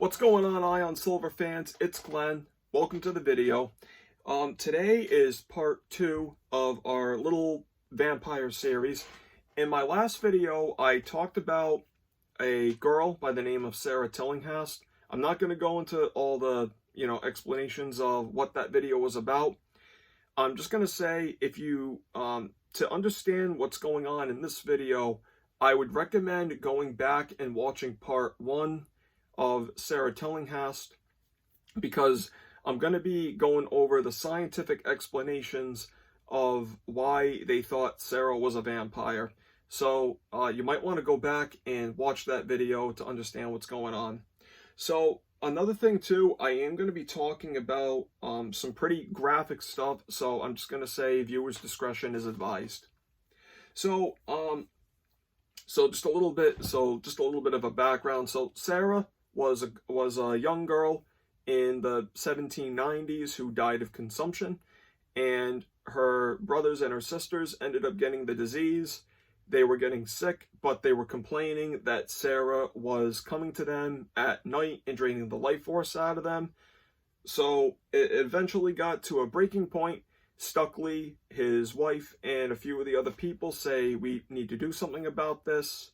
What's going on, Ion Silver fans? It's Glenn. Welcome to the video. Today is part 2 of our little vampire series. In my last video, I talked about a girl by the name of Sarah Tillinghast. I'm not going to go into all the, explanations of what that video was about. I'm just going to say, if you, to understand what's going on in this video, I would recommend going back and watching part 1 of Sarah Tillinghast, because I'm going to be going over the scientific explanations of why they thought Sarah was a vampire. So you might want to go back and watch that video to understand what's going on. So another thing too, I am going to be talking about some pretty graphic stuff, so I'm just going to say viewers' discretion is advised. So just a little bit of a background. So Sarah was a young girl in the 1790s who died of consumption, and her brothers and her sisters ended up getting the disease. They were getting sick, but they were complaining that Sarah was coming to them at night and draining the life force out of them. So it eventually got to a breaking point. Stuckley, his wife, and a few of the other people say, we need to do something about this.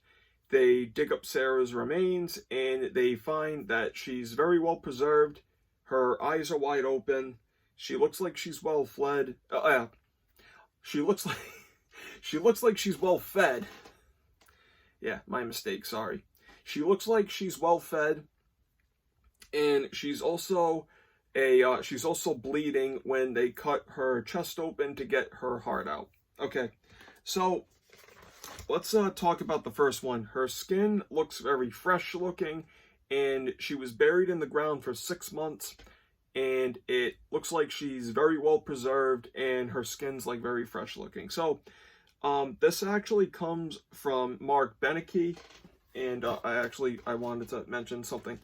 They dig up Sarah's remains, and they find that she's very well preserved. Her eyes are wide open. She looks like she's well fed. She looks like she's well fed. Yeah, my mistake. Sorry. She looks like she's well fed, and she's also bleeding when they cut her chest open to get her heart out. Okay, so let's talk about the first one. Her skin looks very fresh looking, and she was buried in the ground for 6 months, and it looks like she's very well preserved, and her skin's like very fresh looking. So this actually comes from Mark Benecke, and I wanted to mention something.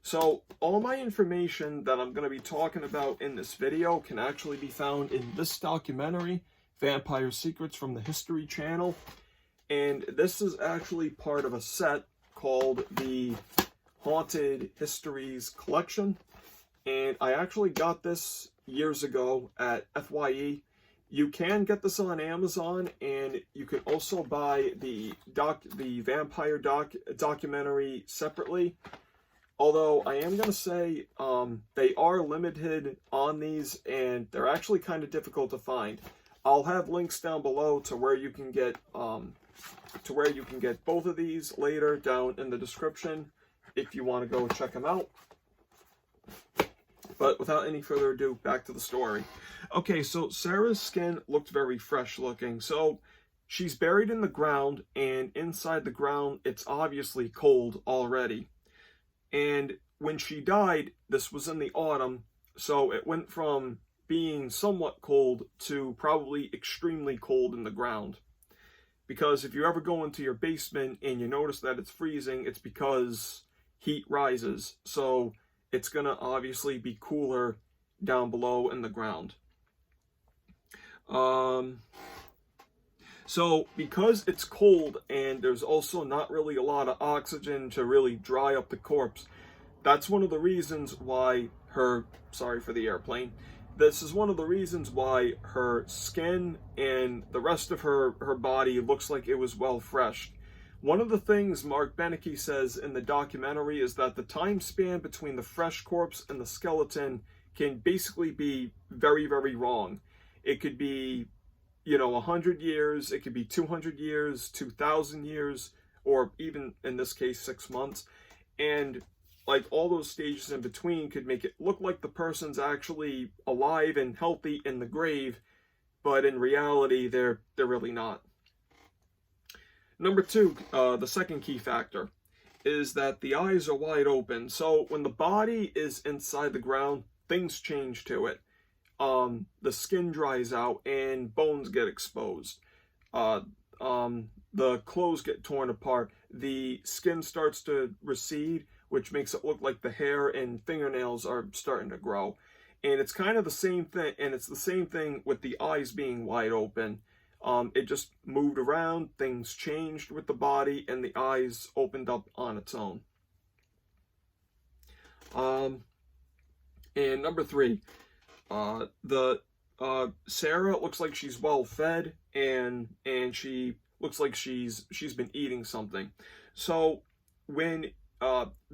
So all my information that I'm going to be talking about in this video can actually be found in this documentary, Vampire Secrets from the History Channel. And this is actually part of a set called the Haunted Histories Collection. And I actually got this years ago at FYE. You can get this on Amazon, and you can also buy the vampire documentary separately. Although I am going to say they are limited on these, and they're actually kind of difficult to find. I'll have links down below to where you can get both of these later down in the description if you want to go check them out. But without any further ado, back to the story. Okay, so Sarah's skin looked very fresh looking. So she's buried in the ground, and inside the ground it's obviously cold already. And when she died, this was in the autumn, so it went from being somewhat cold to probably extremely cold in the ground. Because if you ever go into your basement and you notice that it's freezing, it's because heat rises. So it's going to obviously be cooler down below in the ground. So because it's cold and there's also not really a lot of oxygen to really dry up the corpse, that's one of the reasons why sorry for the airplane. This is one of the reasons why her skin and the rest of her body looks like it was well fresh. One of the things Mark Benecke says in the documentary is that the time span between the fresh corpse and the skeleton can basically be very, very wrong. It could be 100 years, it could be 200 years, 2,000 years, or even in this case 6 months. And like all those stages in between could make it look like the person's actually alive and healthy in the grave, but in reality they're really not. Number 2, the second key factor is that the eyes are wide open. So when the body is inside the ground, things change to it. The skin dries out and bones get exposed. The clothes get torn apart. The skin starts to recede, which makes it look like the hair and fingernails are starting to grow. And it's kind of the same thing, and it's the same thing with the eyes being wide open. It just moved around, things changed with the body, and the eyes opened up on its own. And number 3, Sarah looks like she's well fed, and she looks like she's been eating something. So when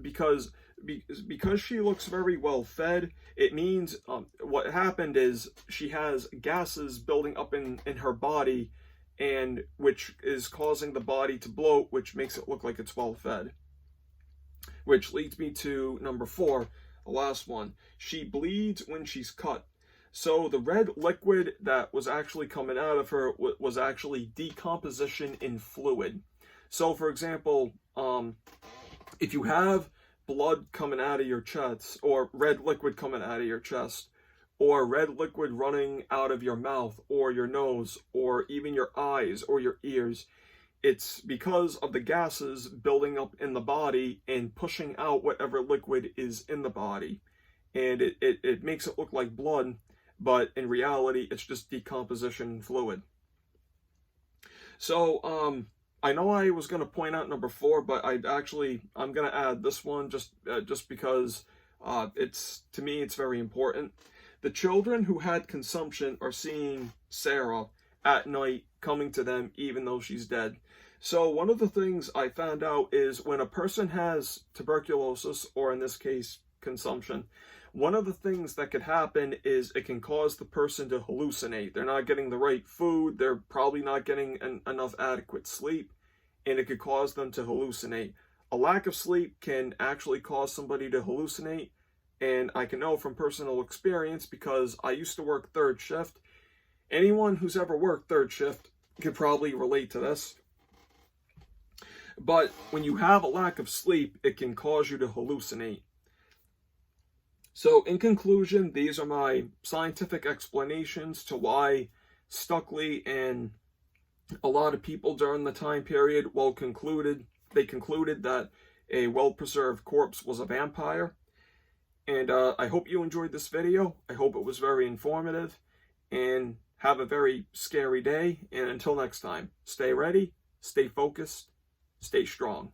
because she looks very well fed, it means what happened is she has gases building up in her body, and which is causing the body to bloat, which makes it look like it's well fed. Which leads me to number 4, the last one. She bleeds when she's cut. So the red liquid that was actually coming out of her was actually decomposition in fluid. So for example, if you have blood coming out of your chest, or red liquid coming out of your chest, or red liquid running out of your mouth or your nose or even your eyes or your ears, it's because of the gases building up in the body and pushing out whatever liquid is in the body. And it makes it look like blood, but in reality, it's just decomposition fluid. So, I know I was going to point out number 4, but I'm going to add this one just because to me, it's very important. The children who had consumption are seeing Sarah at night coming to them even though she's dead. So one of the things I found out is when a person has tuberculosis, or in this case, consumption, one of the things that could happen is it can cause the person to hallucinate. They're not getting the right food, they're probably not getting enough adequate sleep, and it could cause them to hallucinate. A lack of sleep can actually cause somebody to hallucinate, and I can know from personal experience because I used to work 3rd shift. Anyone who's ever worked 3rd shift could probably relate to this. But when you have a lack of sleep, it can cause you to hallucinate. So in conclusion, these are my scientific explanations to why Stuckley and a lot of people during the time period concluded that a well-preserved corpse was a vampire. And I hope you enjoyed this video. I hope it was very informative. And have a very scary day. And until next time, stay ready, stay focused, stay strong.